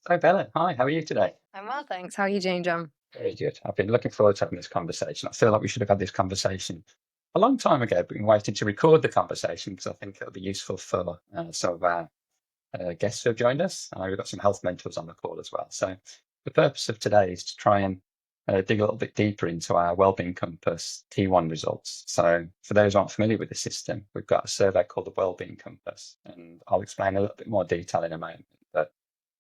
So Bella, hi, how are you today? I'm well, thanks. How are you doing, John? Very good. I've been looking forward to having this conversation. I feel like we should have had this conversation a long time ago, but been waiting to record the conversation because I think it'll be useful for some of our guests who have joined us. I know we've got some health mentors on the call as well. So the purpose of today is to try and dig a little bit deeper into our Wellbeing Compass T1 results. So for those who aren't familiar with the system, we've got a survey called the Wellbeing Compass, and I'll explain a little bit more detail in a moment. But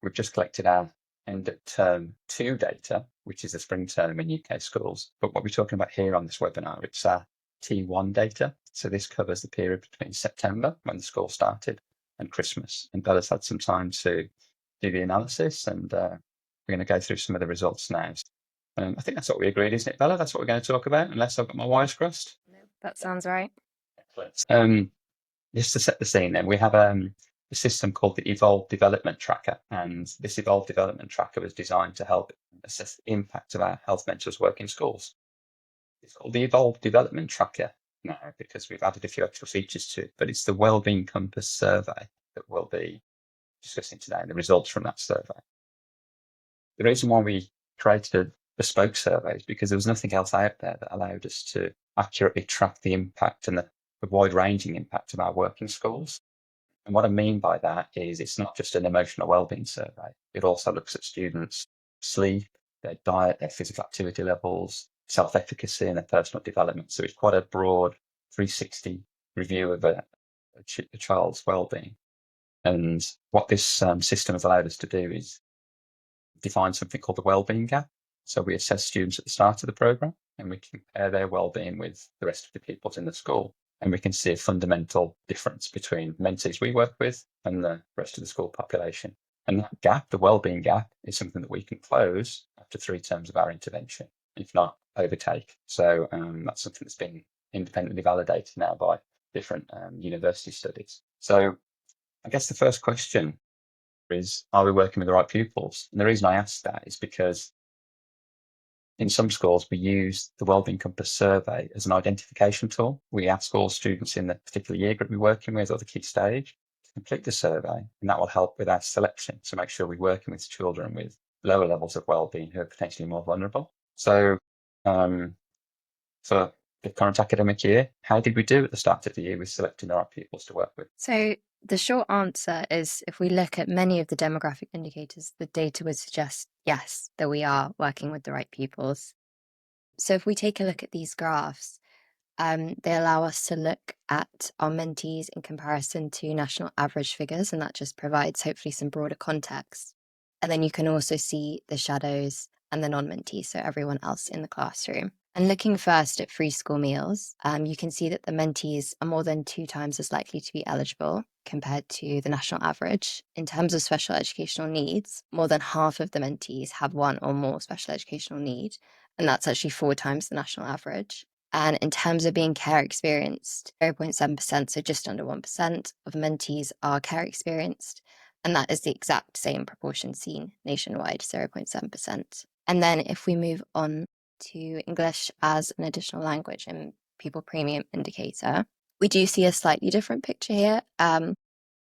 we've just collected our end of term two data, which is the spring term in UK schools. But what we're talking about here on this webinar, it's our T1 data. So this covers the period between September, when the school started, and Christmas. And Bella's had some time to do the analysis, and we're going to go through some of the results now. I think that's what we agreed, isn't it, Bella? That's what we're going to talk about, unless I've got my wires crossed. Nope. That sounds right. Excellent. Just to set the scene, then we have a system called the Evolved Development Tracker, and this Evolved Development Tracker was designed to help assess the impact of our health mentors' work in schools. It's called the Evolved Development Tracker now because we've added a few extra features to it, but it's the Wellbeing Compass survey that we'll be discussing today and the results from that survey. The reason why we created a bespoke survey is because there was nothing else out there that allowed us to accurately track the impact and the wide-ranging impact of our work in schools. And what I mean by that is it's not just an emotional wellbeing survey. It also looks at students' sleep, their diet, their physical activity levels, self-efficacy, and their personal development. So it's quite a broad 360 review of a child's wellbeing. And what this system has allowed us to do is define something called the wellbeing gap. So we assess students at the start of the program and we compare their wellbeing with the rest of the pupils in the school. And we can see a fundamental difference between mentees we work with and the rest of the school population. And that gap, the wellbeing gap, is something that we can close after 3 terms of our intervention, if not overtake. So that's something that's been independently validated now by different university studies. So I guess the first question is, are we working with the right pupils? And the reason I ask that is because in some schools, we use the Wellbeing Compass survey as an identification tool. We ask all students in the particular year group we're working with or the key stage to complete the survey, and that will help with our selection to make sure we're working with children with lower levels of wellbeing who are potentially more vulnerable. So for the current academic year, how did we do at the start of the year with selecting the right pupils to work with? So the short answer is if we look at many of the demographic indicators, the data would suggest, yes, that we are working with the right pupils. So if we take a look at these graphs, they allow us to look at our mentees in comparison to national average figures, and that just provides hopefully some broader context. And then you can also see the shadows and the non-mentees, so everyone else in the classroom. And looking first at free school meals, you can see that the mentees are more than 2 times as likely to be eligible compared to the national average. In terms of special educational needs, more than half of the mentees have one or more special educational need, and that's actually 4 times the national average. And in terms of being care experienced, 0.7%, so just under 1% of mentees are care experienced. And that is the exact same proportion seen nationwide, 0.7%. And then if we move on to English as an additional language and pupil premium indicator, we do see a slightly different picture here.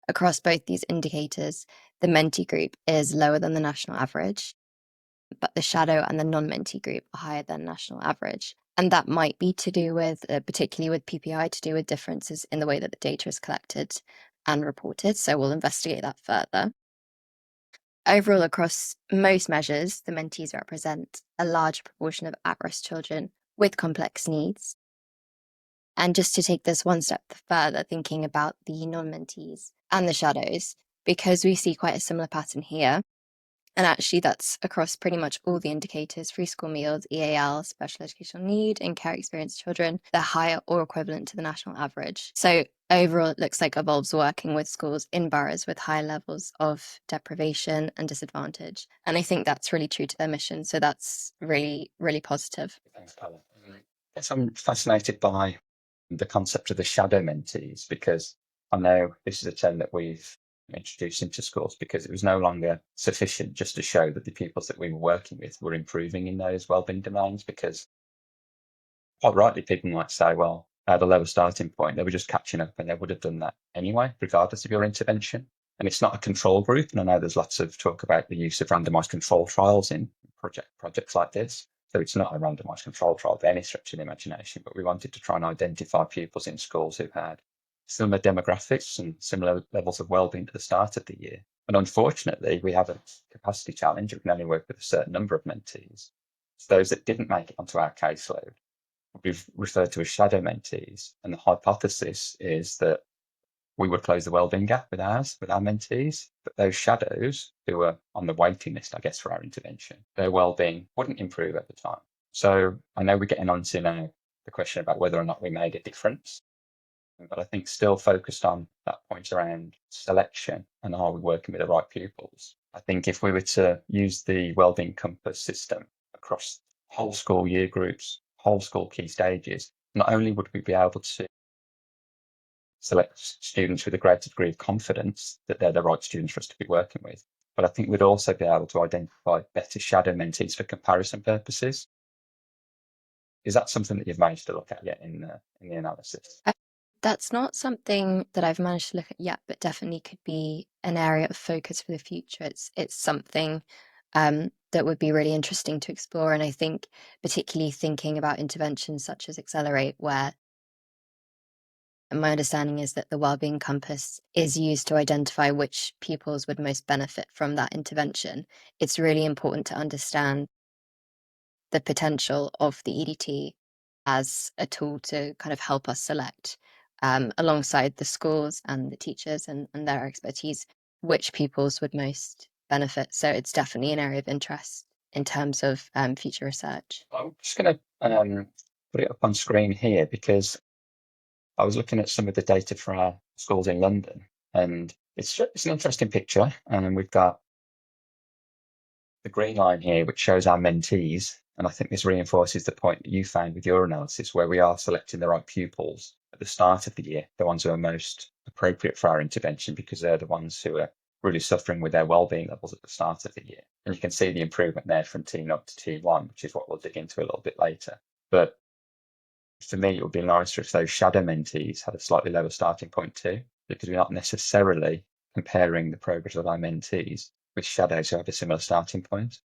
Across both these indicators, the mentee group is lower than the national average, but the shadow and the non-mentee group are higher than national average. And that might be to do with, particularly with PPI, to do with differences in the way that the data is collected and reported. So we'll investigate that further. Overall, across most measures, the mentees represent a large proportion of at-risk children with complex needs. And just to take this one step further, thinking about the non-mentees and the shadows, because we see quite a similar pattern here, and actually that's across pretty much all the indicators, free school meals, EAL, special educational need, and care experienced children, they're higher or equivalent to the national average. So overall, it looks like Evolve's working with schools in boroughs with high levels of deprivation and disadvantage. And I think that's really true to their mission. So that's really, really positive. Thanks, Paula. Yes, I'm fascinated by the concept of the shadow mentees because I know this is a term that we've introduced into schools because it was no longer sufficient just to show that the pupils that we were working with were improving in those wellbeing domains, because quite rightly people might say, well, at a lower starting point, they were just catching up and they would have done that anyway, regardless of your intervention. And it's not a control group. And I know there's lots of talk about the use of randomized control trials in projects like this. So it's not a randomized control trial by any stretch of the imagination, but we wanted to try and identify pupils in schools who had similar demographics and similar levels of well-being at the start of the year. And unfortunately, we have a capacity challenge. We can only work with a certain number of mentees. So those that didn't make it onto our caseload will be referred to as shadow mentees. And the hypothesis is that we would close the wellbeing gap with our mentees, but those shadows who were on the waiting list, I guess, for our intervention, their wellbeing wouldn't improve over time. So I know we're getting on to now the question about whether or not we made a difference, but I think still focused on that point around selection and are we working with the right pupils. I think if we were to use the wellbeing compass system across whole school year groups, whole school key stages, not only would we be able to select students with a greater degree of confidence that they're the right students for us to be working with. But I think we'd also be able to identify better shadow mentees for comparison purposes. Is that something that you've managed to look at yet in the analysis? That's not something that I've managed to look at yet, but definitely could be an area of focus for the future. It's something that would be really interesting to explore. And I think particularly thinking about interventions such as Accelerate, where my understanding is that the Wellbeing Compass is used to identify which pupils would most benefit from that intervention. It's really important to understand the potential of the EDT as a tool to kind of help us select, alongside the schools and the teachers and their expertise, which pupils would most benefit. So it's definitely an area of interest in terms of future research. I'm just going to put it up on screen here because I was looking at some of the data for our schools in London, and it's an interesting picture. And we've got the green line here, which shows our mentees. And I think this reinforces the point that you found with your analysis, where we are selecting the right pupils at the start of the year, the ones who are most appropriate for our intervention, because they're the ones who are really suffering with their wellbeing levels at the start of the year. And you can see the improvement there from T0 to T1, which is what we'll dig into a little bit later. But for me, it would be nicer if those shadow mentees had a slightly lower starting point too, because we're not necessarily comparing the progress of our mentees with shadows who have a similar starting point.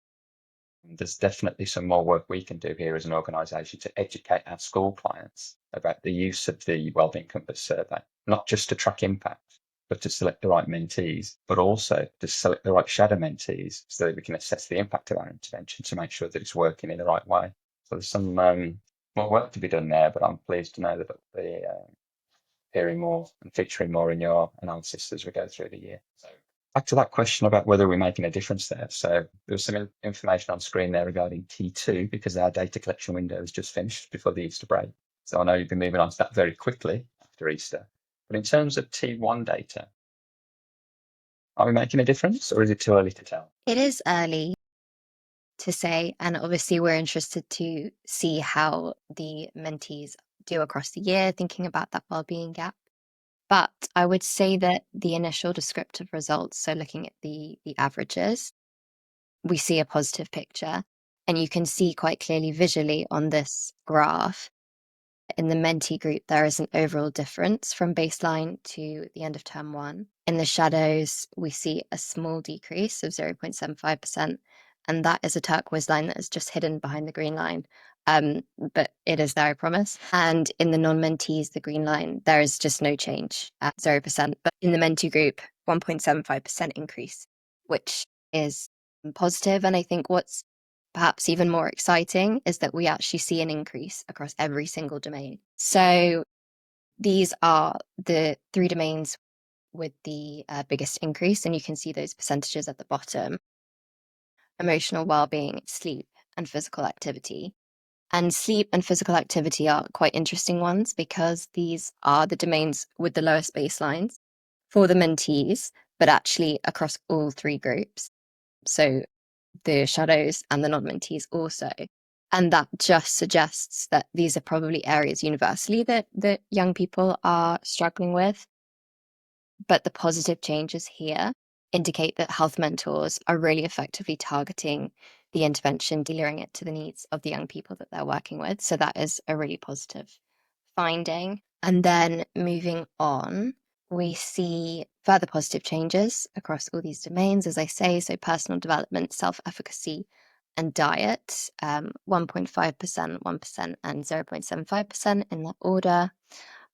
And there's definitely some more work we can do here as an organisation to educate our school clients about the use of the Wellbeing Compass survey, not just to track impact, but to select the right mentees, but also to select the right shadow mentees so that we can assess the impact of our intervention to make sure that it's working in the right way. So there's some more work to be done there, but I'm pleased to know that it'll be appearing more and featuring more in your analysis as we go through the year. So back to that question about whether we're making a difference there. So there's some information on screen there regarding T2 because our data collection window has just finished before the Easter break. So I know you've been moving on to that very quickly after Easter. But in terms of T1 data, are we making a difference or is it too early to tell? It is early to say, and obviously we're interested to see how the mentees do across the year, thinking about that well-being gap. But I would say that the initial descriptive results, so looking at the averages, we see a positive picture. And you can see quite clearly visually on this graph, in the mentee group, there is an overall difference from baseline to the end of term one. In the shadows, we see a small decrease of 0.75%, and that is a turquoise line that is just hidden behind the green line. But it is there, I promise. And in the non-mentees, the green line, there is just no change at 0%. But in the mentee group, 1.75% increase, which is positive. And I think what's perhaps even more exciting is that we actually see an increase across every single domain. So these are the 3 domains with the biggest increase, and you can see those percentages at the bottom: emotional well-being, sleep, and physical activity. And sleep and physical activity are quite interesting ones because these are the domains with the lowest baselines for the mentees, but actually across all 3 groups. So the shadows and the non-mentees also. And that just suggests that these are probably areas universally that young people are struggling with. But the positive changes here indicate that health mentors are really effectively targeting the intervention, tailoring it to the needs of the young people that they're working with. So that is a really positive finding. And then moving on, we see Further positive changes across all these domains, as I say, so personal development, self-efficacy, and diet, 1.5%, 1%, and 0.75% in that order.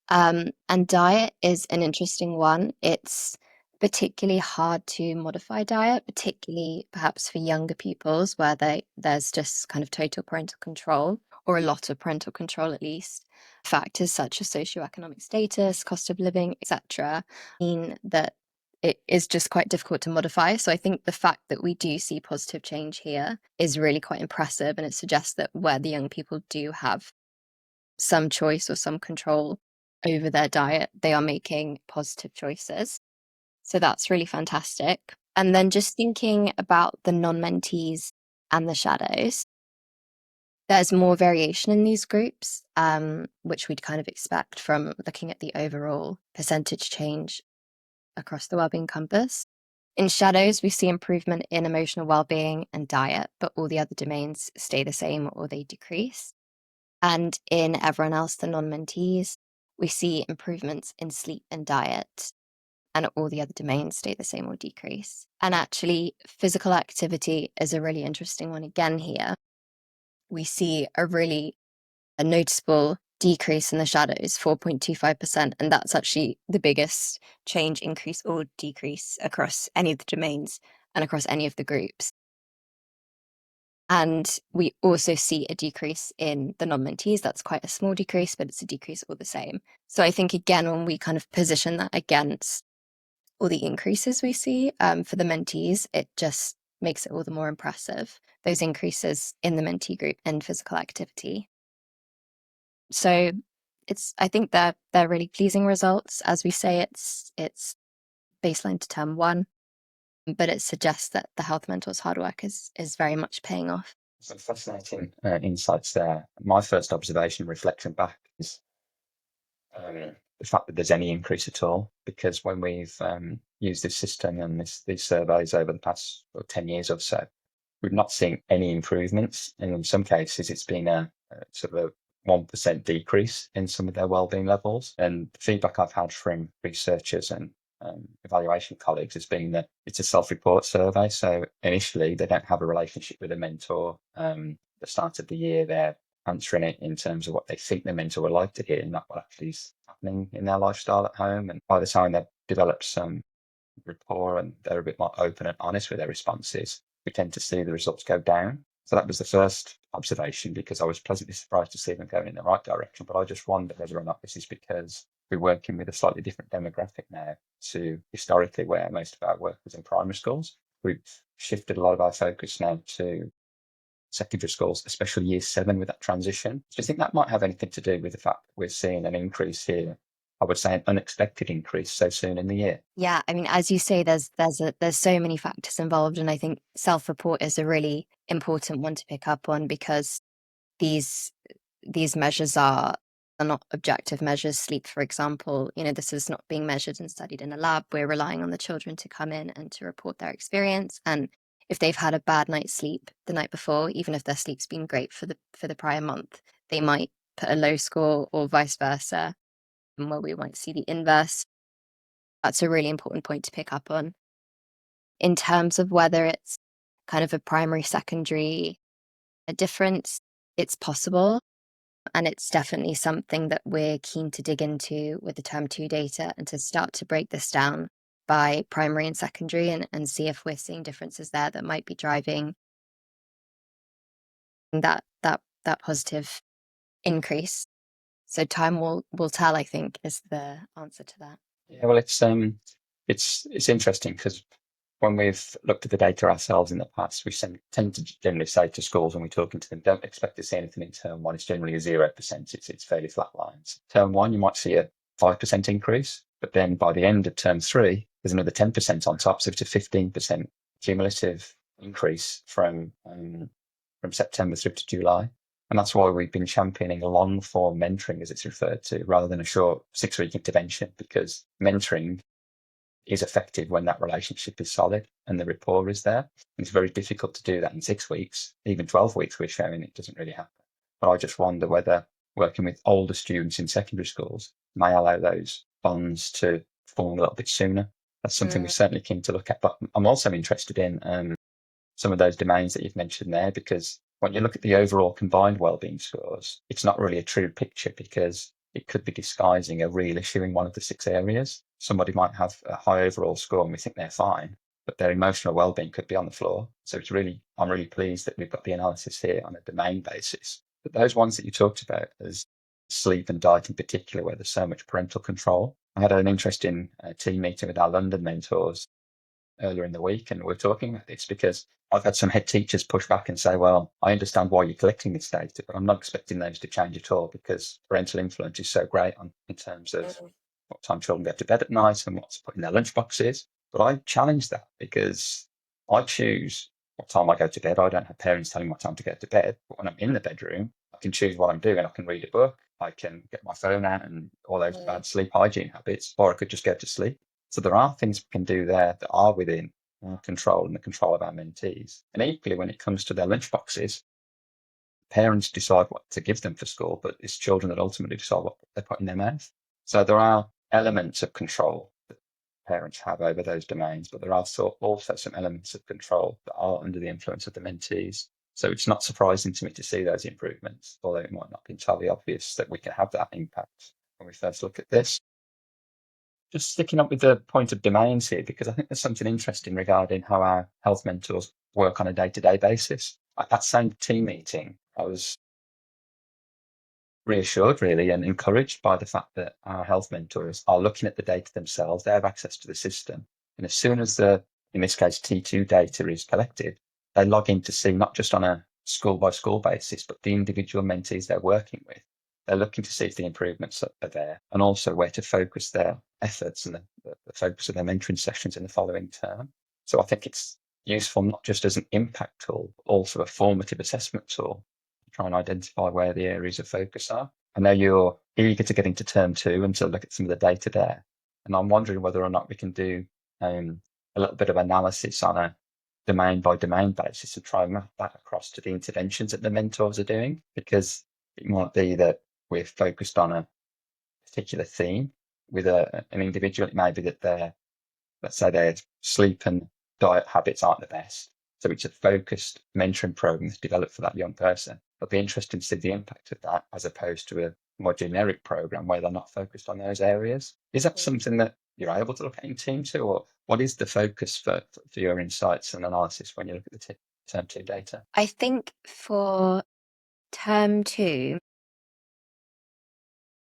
And diet is an interesting one. It's particularly hard to modify diet, particularly perhaps for younger pupils where there's just kind of total parental control, or a lot of parental control at least. Factors such as socioeconomic status, cost of living, etc., mean that it is just quite difficult to modify. So I think the fact that we do see positive change here is really quite impressive, and it suggests that where the young people do have some choice or some control over their diet, they are making positive choices. So that's really fantastic. And then just thinking about the non-mentees and the shadows, there's more variation in these groups, which we'd kind of expect from looking at the overall percentage change across the wellbeing compass. In shadows, we see improvement in emotional well-being and diet, but all the other domains stay the same or they decrease. And in everyone else, the non-mentees, we see improvements in sleep and diet, and all the other domains stay the same or decrease. And actually, physical activity is a really interesting one again here. We see a noticeable decrease in the shadows, 4.25%, and that's actually the biggest change, increase, or decrease across any of the domains and across any of the groups. And we also see a decrease in the non-mentees. That's quite a small decrease, but it's a decrease all the same. So I think, again, when we kind of position that against all the increases we see for the mentees, it just makes it all the more impressive, those increases in the mentee group and physical activity. So I think they're really pleasing results. As we say, it's baseline to term 1, but it suggests that the health mentors' hard work is very much paying off. Some fascinating insights there. My first observation, reflection back, is the fact that there's any increase at all, because when we've used this system and these surveys over the past 10 years or so, we've not seen any improvements. And in some cases, it's been a sort of a 1% decrease in some of their wellbeing levels. And the feedback I've had from researchers and evaluation colleagues has been that it's a self-report survey. So initially, they don't have a relationship with a mentor. At the start of the year, they're answering it in terms of what they think the mentor would like to hear, not what actually is happening in their lifestyle at home. And by the time they've developed some rapport and they're a bit more open and honest with their responses, we tend to see the results go down. So that was the first observation, because I was pleasantly surprised to see them going in the right direction. But I just wonder whether or not this is because we're working with a slightly different demographic now to historically where most of our work was in primary schools. We've shifted a lot of our focus now to secondary schools, especially year 7 with that transition. Do you think that might have anything to do with the fact that we're seeing an increase here? I would say an unexpected increase so soon in the year. Yeah, I mean, as you say, there's so many factors involved, and I think self-report is a really important one to pick up on, because these measures are not objective measures. Sleep, for example, this is not being measured and studied in a lab. We're relying on the children to come in and to report their experience. And if they've had a bad night's sleep the night before, even if their sleep's been great for the prior month, they might put a low score, or vice versa, where we might see the inverse. That's a really important point to pick up on. In terms of whether it's kind of a primary, secondary a difference, it's possible. And it's definitely something that we're keen to dig into with the term 2 data, and to start to break this down by primary and secondary, and see if we're seeing differences there that might be driving that positive increase. So time will tell, I think, is the answer to that. Yeah, well, it's interesting, because when we've looked at the data ourselves in the past, we tend to generally say to schools when we're talking to them, don't expect to see anything in term 1. It's generally a 0%. It's fairly flat lines. Term 1, you might see a 5% increase, but then by the end of term 3, there's another 10% on top. So it's a 15% cumulative increase from September through to July. And that's why we've been championing long form mentoring, as it's referred to, rather than a short 6-week intervention, because mentoring is effective when that relationship is solid and the rapport is there. And it's very difficult to do that in 6 weeks. Even 12 weeks, we're showing it doesn't really happen. But I just wonder whether working with older students in secondary schools may allow those bonds to form a little bit sooner. that's something we're Mm, certainly keen to look at. But I'm also interested in some of those domains that you've mentioned there, because when you look at the overall combined wellbeing scores, it's not really a true picture because it could be disguising a real issue in one of the 6 areas. Somebody might have a high overall score and we think they're fine, but their emotional wellbeing could be on the floor. So I'm really pleased that we've got the analysis here on a domain basis. But those ones that you talked about as sleep and diet in particular, where there's so much parental control. I had an interesting team meeting with our London mentors earlier in the week, and we are talking about this because I've had some head teachers push back and say, well, I understand why you're collecting this data, but I'm not expecting those to change at all because parental influence is so great in terms of mm, what time children go to bed at night and what's put in their lunch boxes. But I challenge that because I choose what time I go to bed. I don't have parents telling me what time to go to bed. But when I'm in the bedroom, I can choose what I'm doing. I can read a book. I can get my phone out and all those mm, bad sleep hygiene habits, or I could just go to sleep. So there are things we can do there that are within our control and the control of our mentees. And equally, when it comes to their lunch boxes, parents decide what to give them for school, but it's children that ultimately decide what they put in their mouth. So there are elements of control that parents have over those domains, but there are also some elements of control that are under the influence of the mentees. So it's not surprising to me to see those improvements, although it might not be entirely obvious that we can have that impact when we first look at this. Just sticking up with the point of domains here, because I think there's something interesting regarding how our health mentors work on a day-to-day basis. At that same team meeting, I was reassured really and encouraged by the fact that our health mentors are looking at the data themselves. They have access to the system. And as soon as in this case, T2 data is collected, they log in to see not just on a school by school basis, but the individual mentees they're working with. They're looking to see if the improvements are there and also where to focus their efforts and the focus of their mentoring sessions in the following term. So I think it's useful not just as an impact tool, but also a formative assessment tool try and identify where the areas of focus are. I know you're eager to get into term 2 and to look at some of the data there. And I'm wondering whether or not we can do a little bit of analysis on a domain by domain basis and try and map that across to the interventions that the mentors are doing, because it might be that we're focused on a particular theme with an individual. It may be that let's say their sleep and diet habits aren't the best. So it's a focused mentoring program that's developed for that young person. It'll be interesting to see the impact of that as opposed to a more generic program where they're not focused on those areas. Is that mm. something that you're able to look at in team 2, or what is the focus for your insights and analysis when you look at the term 2 data? I think for term 2,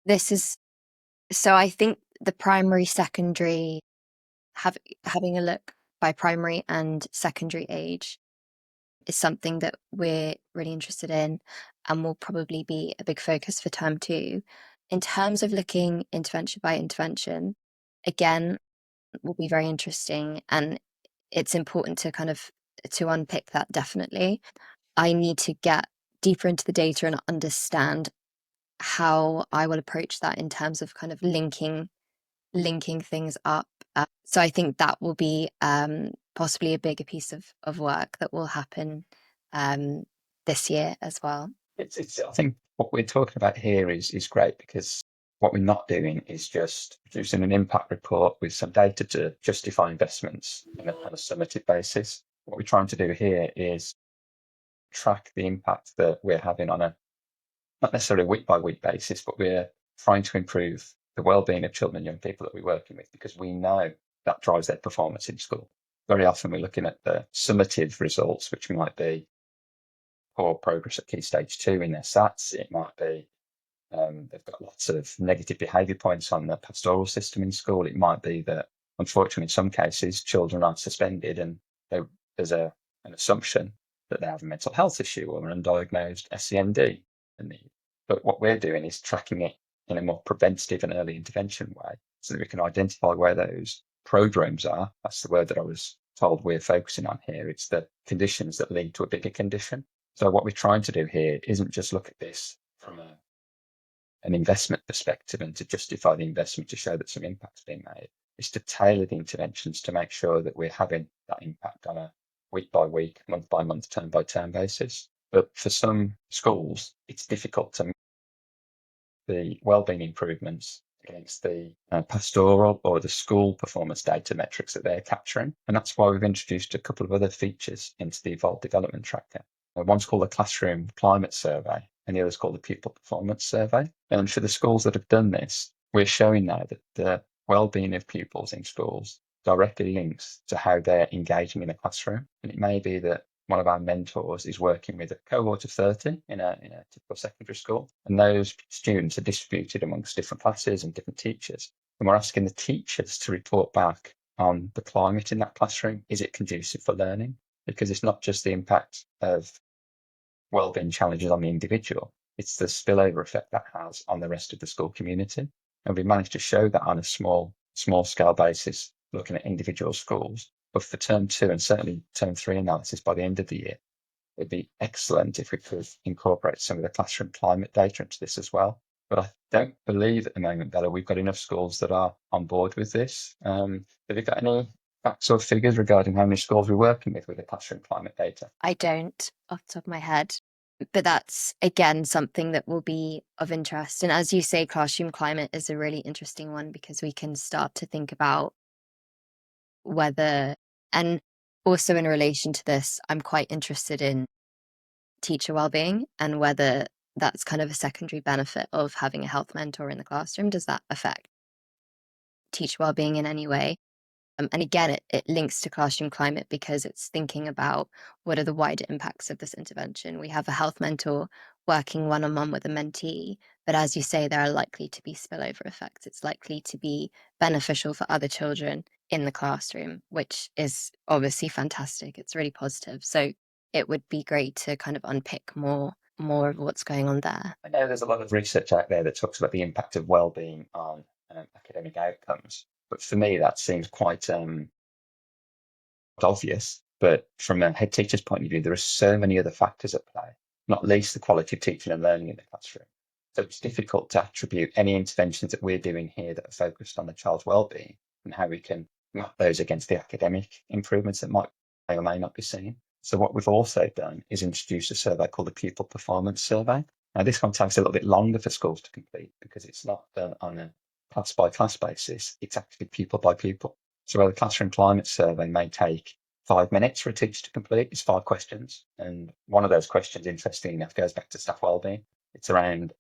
this is so I think the primary, secondary, having a look by primary and secondary age is something that we're really interested in and will probably be a big focus for term 2. In terms of looking intervention by intervention, again, will be very interesting, and it's important to kind of to unpick that definitely. I need to get deeper into the data and understand how I will approach that in terms of kind of linking things up. So I think that will be possibly a bigger piece of work that will happen um, this year as well. I think what we're talking about here is great because what we're not doing is just producing an impact report with some data to justify investments on a summative basis. What we're trying to do here is track the impact that we're having on a not necessarily week by week basis, but we're trying to improve the well-being of children and young people that we're working with because we know that drives their performance in school. Very often we're looking at the summative results, which might be poor progress at key stage 2 in their SATs. It might be they've got lots of negative behaviour points on the pastoral system in school. It might be that, unfortunately, in some cases, children are suspended and there's an assumption that they have a mental health issue or an undiagnosed SEND. But what we're doing is tracking it in a more preventative and early intervention way so that we can identify where those prodromes are. That's the word that I was told we're focusing on here. It's the conditions that lead to a bigger condition. So what we're trying to do here isn't just look at this from an investment perspective and to justify the investment to show that some impact's being made. It's to tailor the interventions to make sure that we're having that impact on a week by week, month by month, term by term basis. But for some schools, it's difficult to the wellbeing improvements against the pastoral or the school performance data metrics that they're capturing. And that's why we've introduced a couple of other features into the Evolve Development Tracker. One's called the Classroom Climate Survey, and the other's called the Pupil Performance Survey. And for the schools that have done this, we're showing now that the well-being of pupils in schools directly links to how they're engaging in a classroom. And it may be that one of our mentors is working with a cohort of 30 in a typical secondary school, and those students are distributed amongst different classes and different teachers. And we're asking the teachers to report back on the climate in that classroom. Is it conducive for learning? Because it's not just the impact of wellbeing challenges on the individual, it's the spillover effect that has on the rest of the school community. And we managed to show that on a small scale basis, looking at individual schools. But for term 2 and certainly term 3 analysis by the end of the year, it'd be excellent if we could incorporate some of the classroom climate data into this as well. But I don't believe at the moment, Bella, we've got enough schools that are on board with this. Have you got any facts or figures regarding how many schools we're working with the classroom climate data? I don't off the top of my head. But that's, again, something that will be of interest. And as you say, classroom climate is a really interesting one because we can start to think about whether, and also in relation to this, I'm quite interested in teacher wellbeing and whether that's kind of a secondary benefit of having a health mentor in the classroom. Does that affect teacher wellbeing in any way? And again, it links to classroom climate because it's thinking about what are the wider impacts of this intervention. We have a health mentor working one-on-one with a mentee, but as you say, there are likely to be spillover effects. It's likely to be beneficial for other children in the classroom, which is obviously fantastic. It's really positive. So it would be great to kind of unpick more of what's going on there. I know there's a lot of research out there that talks about the impact of well-being on academic outcomes, but for me that seems quite obvious. But from a head teacher's point of view, there are so many other factors at play, not least the quality of teaching and learning in the classroom. So it's difficult to attribute any interventions that we're doing here that are focused on the child's well-being and how we can map those against the academic improvements that may or may not be seen. So what we've also done is introduce a survey called the Pupil Performance Survey. Now this one takes a little bit longer for schools to complete because it's not done on a class by class basis. It's actually pupil by pupil. So where the classroom climate survey may take 5 minutes for a teacher to complete, it's 5 questions. And one of those questions, interestingly enough, goes back to staff wellbeing. It's around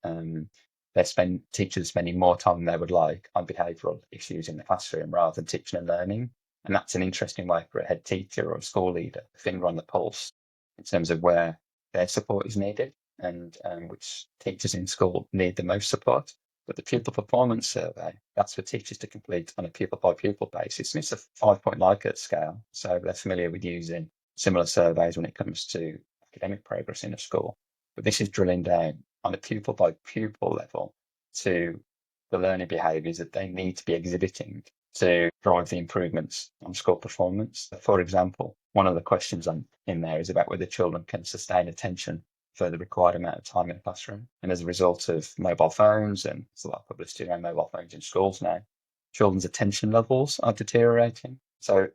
teachers spending more time than they would like on behavioural issues in the classroom rather than teaching and learning. And that's an interesting way for a head teacher or a school leader, a finger on the pulse in terms of where their support is needed and which teachers in school need the most support. But the pupil performance survey, that's for teachers to complete on a pupil by pupil basis. And it's a 5-point Likert scale. So they're familiar with using similar surveys when it comes to academic progress in a school. But this is drilling down on a pupil by pupil level to the learning behaviours that they need to be exhibiting to drive the improvements on school performance. For example, one of the questions in there is about whether children can sustain attention for the required amount of time in the classroom. And as a result of mobile phones, and there's a lot of publicity around mobile phones in schools now, children's attention levels are deteriorating. So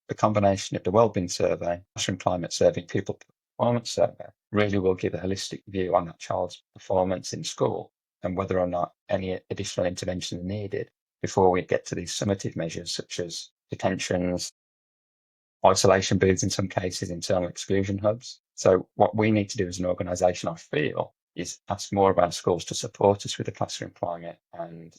the combination of the wellbeing survey, classroom climate survey, pupil performance survey really will give a holistic view on that child's performance in school and whether or not any additional intervention is needed before we get to these summative measures such as detentions, isolation booths in some cases, internal exclusion hubs. So what we need to do as an organisation, I feel, is ask more of our schools to support us with the classroom climate and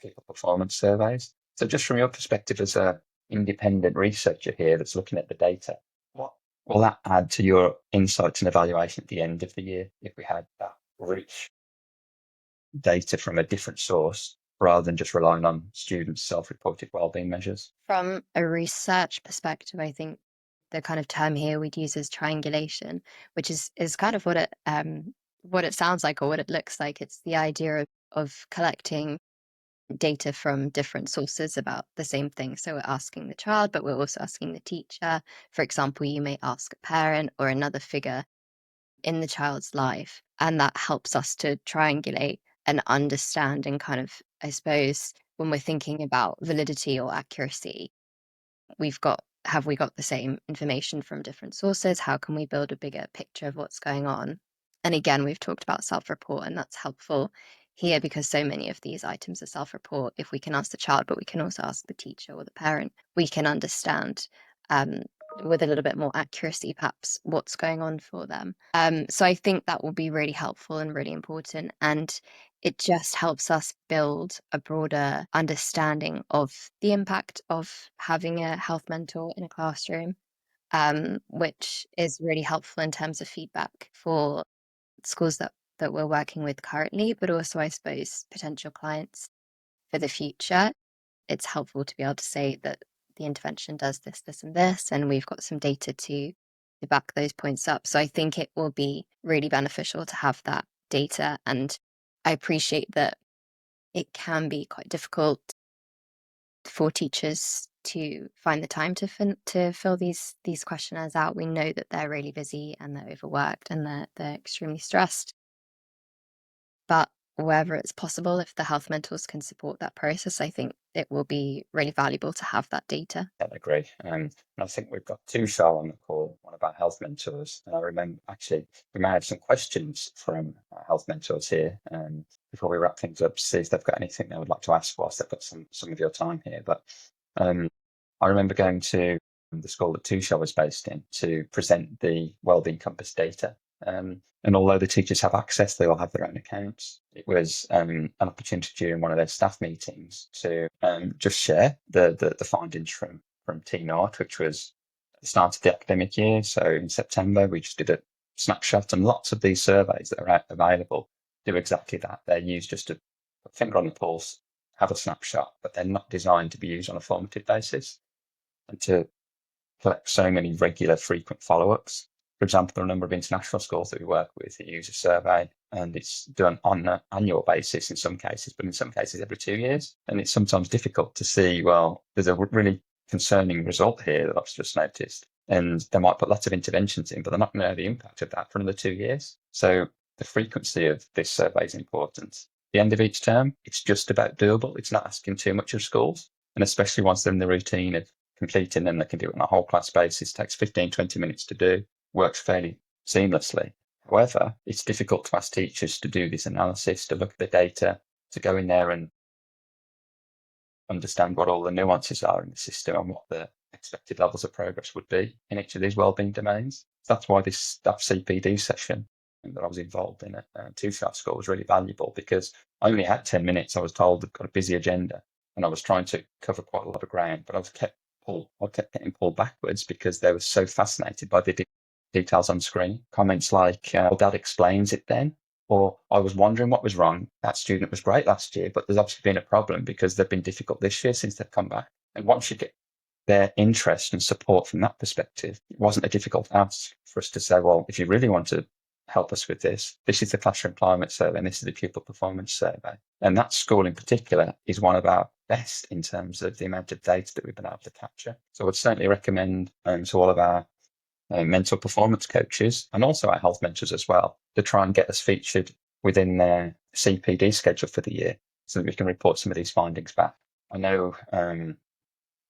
pupil performance surveys. So just from your perspective as an independent researcher here that's looking at the data, what will that add to your insights and evaluation at the end of the year if we had that rich data from a different source rather than just relying on students' self-reported wellbeing measures? From a research perspective, I think the kind of term here we'd use is triangulation, which is kind of what it sounds like or what it looks like. It's the idea of collecting data from different sources about the same thing. So we're asking the child, but we're also asking the teacher. For example, you may ask a parent or another figure in the child's life, and that helps us to triangulate and understand and kind of, I suppose, when we're thinking about validity or accuracy, have we got the same information from different sources? How can we build a bigger picture of what's going on? And again, we've talked about self-report, and that's helpful here, because so many of these items are self-report, if we can ask the child, but we can also ask the teacher or the parent, we can understand with a little bit more accuracy, perhaps, what's going on for them. So I think that will be really helpful and really important. And it just helps us build a broader understanding of the impact of having a health mentor in a classroom, which is really helpful in terms of feedback for schools that we're working with currently, but also, I suppose, potential clients for the future. It's helpful to be able to say that the intervention does this, this, and this, and we've got some data to back those points up. So I think it will be really beneficial to have that data. And I appreciate that it can be quite difficult for teachers to find the time to fill these questionnaires out. We know that they're really busy and they're overworked and they're extremely stressed. But wherever it's possible, if the health mentors can support that process, I think it will be really valuable to have that data. I agree. And I think we've got Tushar on the call, one of our health mentors. And I remember actually we may have some questions from our health mentors here before we wrap things up to see if they've got anything they would like to ask whilst they've got some of your time here. But I remember going to the school that Tushar was based in to present the Wellbeing Compass data. And although the teachers have access, they all have their own accounts. It was an opportunity during one of their staff meetings to just share the findings from T0, which was at the start of the academic year. So in September, we just did a snapshot, and lots of these surveys that are available do exactly that. They're used just to put a finger on the pulse, have a snapshot, but they're not designed to be used on a formative basis and to collect so many regular, frequent follow-ups. For example, there are a number of international schools that we work with that use a survey, and it's done on an annual basis in some cases, but in some cases every 2 years. And it's sometimes difficult to see, well, there's a really concerning result here that I've just noticed. And they might put lots of interventions in, but they're not going to know the impact of that for another 2 years. So the frequency of this survey is important. At the end of each term, it's just about doable. It's not asking too much of schools. And especially once they're in the routine of completing them, they can do it on a whole class basis. It takes 15, 20 minutes to do, works fairly seamlessly. However, it's difficult to ask teachers to do this analysis, to look at the data, to go in there and understand what all the nuances are in the system and what the expected levels of progress would be in each of these wellbeing domains. So that's why this staff CPD session that I was involved in at Two-Shaft School was really valuable, because I only had 10 minutes. I was told I've got a busy agenda and I was trying to cover quite a lot of ground, but I kept getting pulled backwards because they were so fascinated by the details on screen. Comments like, well, Dad explains it then, or I was wondering what was wrong. That student was great last year, but there's obviously been a problem because they've been difficult this year since they've come back. And once you get their interest and support from that perspective, it wasn't a difficult ask for us to say, well, if you really want to help us with this, this is the classroom climate survey and this is the pupil performance survey. And that school in particular is one of our best in terms of the amount of data that we've been able to capture. So I would certainly recommend to all of our mental performance coaches and also our health mentors as well to try and get us featured within their CPD schedule for the year so that we can report some of these findings back. I know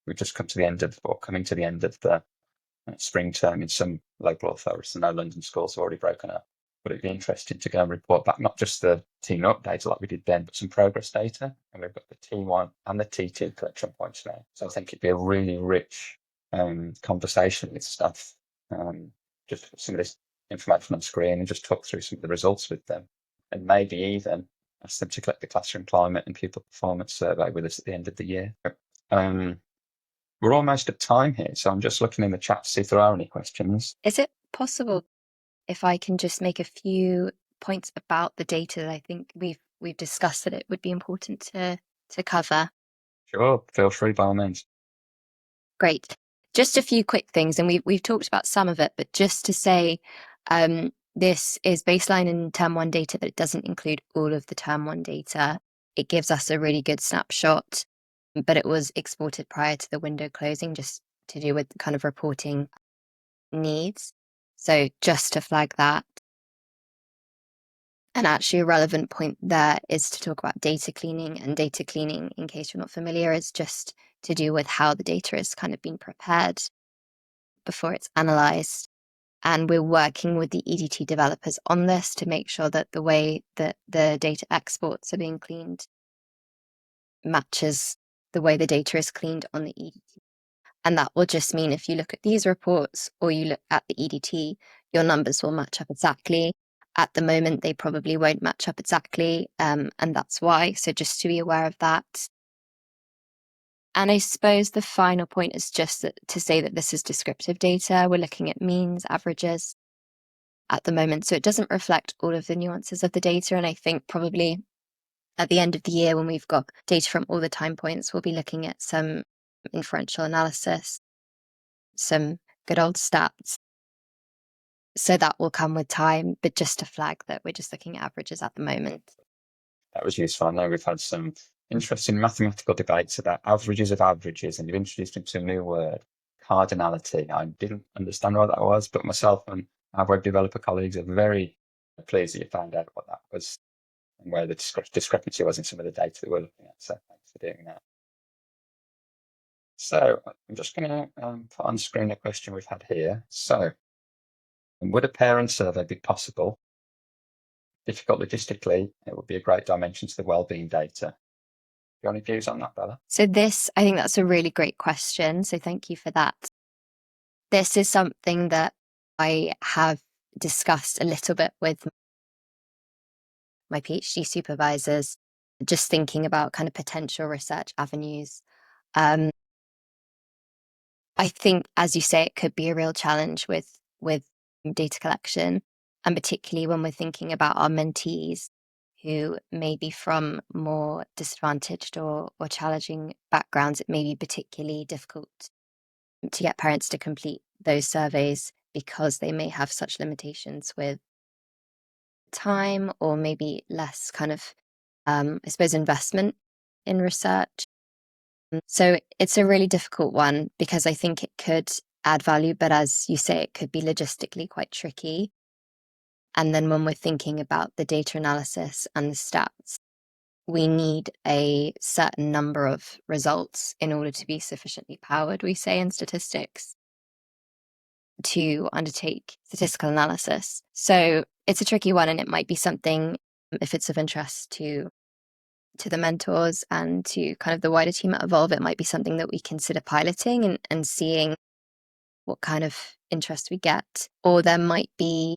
we've just come to the end of, or coming to the end of the spring term in some local authorities. I know London schools have already broken up, but it'd be interesting to go and report back not just the T0 data like we did then, but some progress data. And we've got the T1 and the T2 collection points now. So I think it'd be a really rich conversation with staff. Just put some of this information on screen and just talk through some of the results with them, and maybe even ask them to collect the classroom climate and pupil performance survey with us at the end of the year. We're almost at time here, so I'm just looking in the chat to see if there are any questions. Is it possible if I can just make a few points about the data that I think we've discussed that it would be important to cover? Sure, feel free by all means. Great. Just a few quick things, and we've talked about some of it, but just to say, this is baseline and term one data, but it doesn't include all of the term one data. It gives us a really good snapshot, but it was exported prior to the window closing, just to do with kind of reporting needs. So just to flag that. And actually a relevant point there is to talk about data cleaning, and data cleaning, in case you're not familiar, is just to do with how the data is kind of being prepared before it's analyzed. And we're working with the EDT developers on this to make sure that the way that the data exports are being cleaned matches the way the data is cleaned on the EDT. And that will just mean if you look at these reports or you look at the EDT, your numbers will match up exactly. At the moment, they probably won't match up exactly, and that's why. So just to be aware of that. And I suppose the final point is just to say that this is descriptive data. We're looking at means, averages at the moment. So it doesn't reflect all of the nuances of the data. And I think probably at the end of the year, when we've got data from all the time points, we'll be looking at some inferential analysis, some good old stats. So that will come with time, but just to flag that we're just looking at averages at the moment. That was useful. I know we've had some interesting mathematical debates about averages of averages, and you've introduced into a new word, cardinality. I didn't understand what that was, but myself and our web developer colleagues are very pleased that you found out what that was and where the discrepancy was in some of the data that we're looking at. So thanks for doing that. So I'm just going to put on screen a question we've had here. So would a parent survey be possible? Difficult logistically, it would be a great dimension to the wellbeing data. Do you have any views on that, Bella? So I think that's a really great question. So thank you for that. This is something that I have discussed a little bit with my PhD supervisors, just thinking about kind of potential research avenues. I think, as you say, it could be a real challenge with data collection, and particularly when we're thinking about our mentees who may be from more disadvantaged or challenging backgrounds. It may be particularly difficult to get parents to complete those surveys because they may have such limitations with time or maybe less kind of, I suppose, investment in research. So it's a really difficult one because I think it could add value, but as you say, it could be logistically quite tricky. And then when we're thinking about the data analysis and the stats, we need a certain number of results in order to be sufficiently powered, we say in statistics, to undertake statistical analysis. So it's a tricky one, and it might be something, if it's of interest to the mentors and to kind of the wider team at Evolve, it might be something that we consider piloting and seeing what kind of interest we get. Or there might be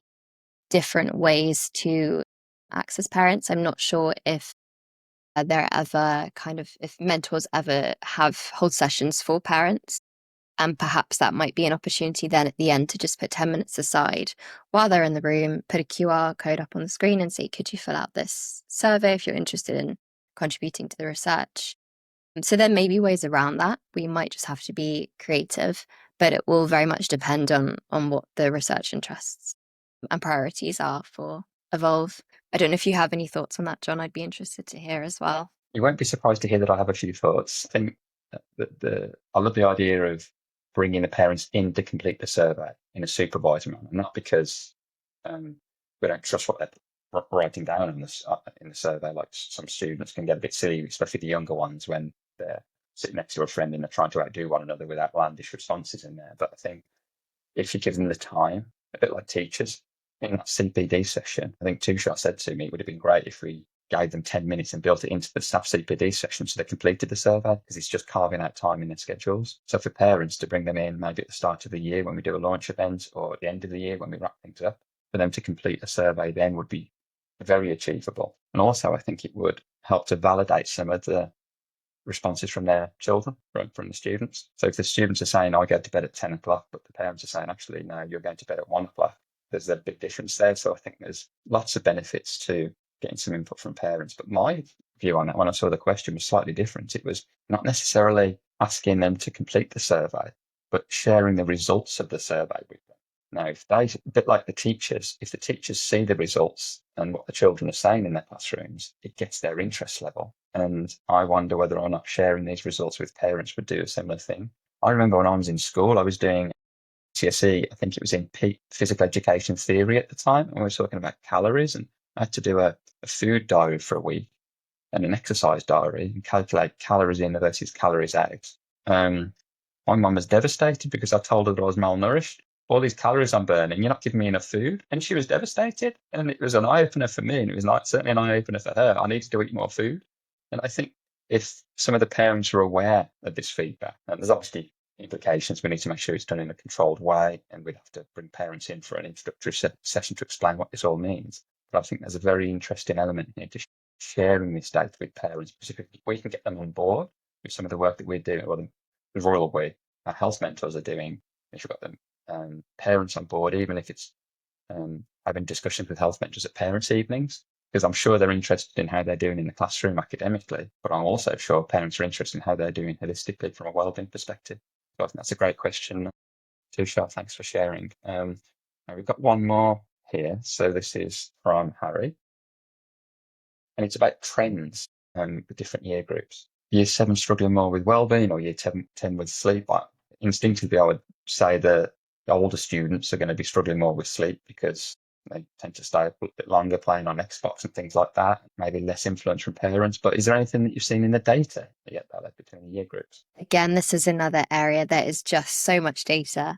different ways to access parents. I'm not sure if if mentors ever hold sessions for parents. And perhaps that might be an opportunity then at the end to just put 10 minutes aside while they're in the room, put a QR code up on the screen and say, could you fill out this survey if you're interested in contributing to the research? So there may be ways around that. We might just have to be creative, but it will very much depend on what the research interests and priorities are for Evolve. I don't know if you have any thoughts on that, John. I'd be interested to hear as well. You won't be surprised to hear that I have a few thoughts. I think that I love the idea of bringing the parents in to complete the survey in a supervised manner, not because we don't trust what they're writing down in the survey. Like some students can get a bit silly, especially the younger ones, when they're sitting next to a friend and they're trying to outdo one another with outlandish responses in there. But I think if you give them the time, a bit like teachers in that CPD session, I think Two Shot said to me, it would have been great if we gave them 10 minutes and built it into the staff CPD session so they completed the survey, because it's just carving out time in their schedules. So for parents to bring them in maybe at the start of the year when we do a launch event, or at the end of the year when we wrap things up, for them to complete a survey then would be very achievable. And also I think it would help to validate some of the responses from their children, from the students. So if the students are saying, I go to bed at 10 o'clock, but the parents are saying, actually, no, you're going to bed at 1 o'clock, there's a big difference there. So I think there's lots of benefits to getting some input from parents. But my view on that, when I saw the question, was slightly different. It was not necessarily asking them to complete the survey, but sharing the results of the survey with them. Now, if they, a bit like the teachers, if the teachers see the results and what the children are saying in their classrooms, it gets their interest level. And I wonder whether or not sharing these results with parents would do a similar thing. I remember when I was in school, I was doing GCSE, I think it was in physical education theory at the time, and we were talking about calories, and I had to do a food diary for a week and an exercise diary and calculate calories in versus calories out. My mum was devastated because I told her that I was malnourished, all these calories I'm burning, you're not giving me enough food. And she was devastated. And it was an eye opener for me. And it was like certainly an eye opener for her. I needed to eat more food. And I think if some of the parents are aware of this feedback, and there's obviously implications, we need to make sure it's done in a controlled way. And we'd have to bring parents in for an introductory session to explain what this all means. But I think there's a very interesting element here to sharing this data with parents, specifically if we can get them on board with some of the work that we're doing, or the Royal Way, our health mentors are doing. If you've got them parents on board, even if it's having discussions with health mentors at parents' evenings, because I'm sure they're interested in how they're doing in the classroom academically, but I'm also sure parents are interested in how they're doing holistically from a wellbeing perspective. So I think that's a great question. Tushar, thanks for sharing. Now we've got one more here. So this is from Harry, and it's about trends with different year groups. Year 7 struggling more with wellbeing, or year 10 with sleep. Instinctively, I would say that the older students are going to be struggling more with sleep because they tend to stay up a bit longer playing on Xbox and things like that. Maybe less influence from parents. But is there anything that you've seen in the data that get that between the year groups? Again, this is another area. There is just so much data,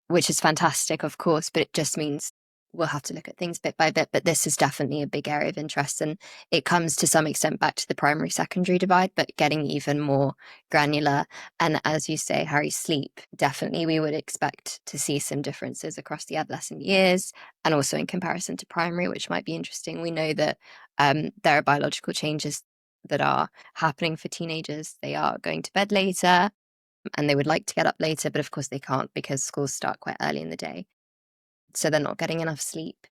which is fantastic, of course, but it just means we'll have to look at things bit by bit. But this is definitely a big area of interest, and it comes to some extent back to the primary secondary divide, but getting even more granular. And as you say, Harry, sleep, definitely we would expect to see some differences across the adolescent years and also in comparison to primary, which might be interesting. We know that there are biological changes that are happening for teenagers. They are going to bed later and they would like to get up later, but of course they can't because schools start quite early in the day. So they're not getting enough sleep.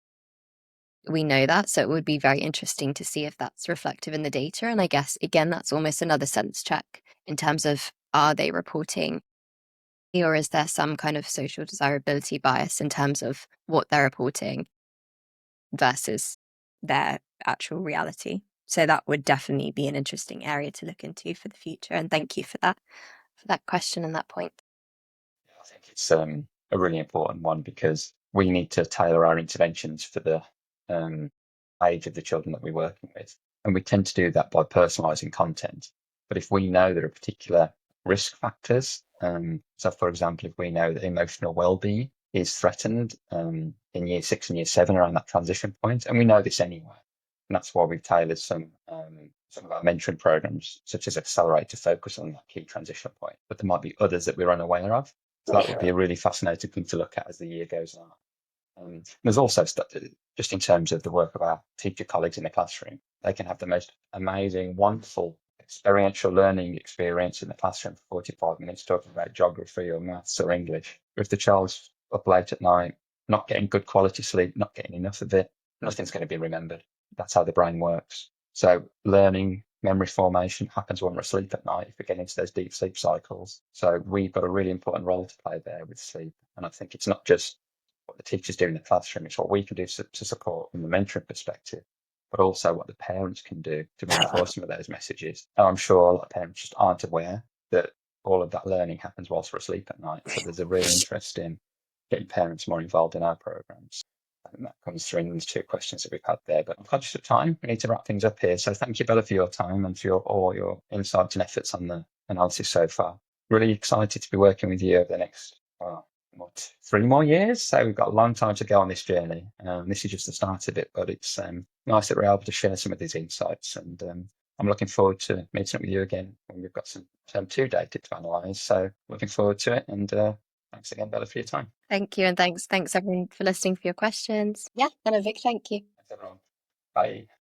We know that. So it would be very interesting to see if that's reflective in the data. And I guess, again, that's almost another sense check in terms of, are they reporting, or is there some kind of social desirability bias in terms of what they're reporting versus their actual reality? So that would definitely be an interesting area to look into for the future. And thank you for that question and that point. I think it's a really important one because we need to tailor our interventions for the age of the children that we're working with. And we tend to do that by personalising content. But if we know there are particular risk factors, so for example, if we know that emotional well-being is threatened in year 6 and year 7 around that transition point, and we know this anyway, and that's why we've tailored some of our mentoring programs, such as Accelerate, to focus on that key transition point. But there might be others that we're unaware of. So that would be a really fascinating thing to look at as the year goes on. There's also stuff just in terms of the work of our teacher colleagues in the classroom. They can have the most amazing, wonderful experiential learning experience in the classroom for 45 minutes talking about geography or maths or English. But if the child's up late at night, not getting good quality sleep, not getting enough of it, nothing's going to be remembered. That's how the brain works. So learning, memory formation happens when we're asleep at night if we get into those deep sleep cycles. So we've got a really important role to play there with sleep. And I think it's not just what the teachers do in the classroom, it's what we can do to support from the mentoring perspective, but also what the parents can do to reinforce some of those messages. And I'm sure a lot of parents just aren't aware that all of that learning happens whilst we're asleep at night. So there's a real interest in getting parents more involved in our programs. And that comes through in the 2 questions that we've had there. But I'm conscious of time. We need to wrap things up here. So thank you, Bella, for your time and for all your insights and efforts on the analysis so far. Really excited to be working with you over the next 3 more years. So we've got a long time to go on this journey. This is just the start of it, but it's nice that we're able to share some of these insights. And I'm looking forward to meeting up with you again when we've got some term 2 data to analyse. So looking forward to it. And thanks again, Bella, for your time. Thank you. And thanks everyone for listening, for your questions. Yeah. And a big thank you. Thanks, everyone. Bye.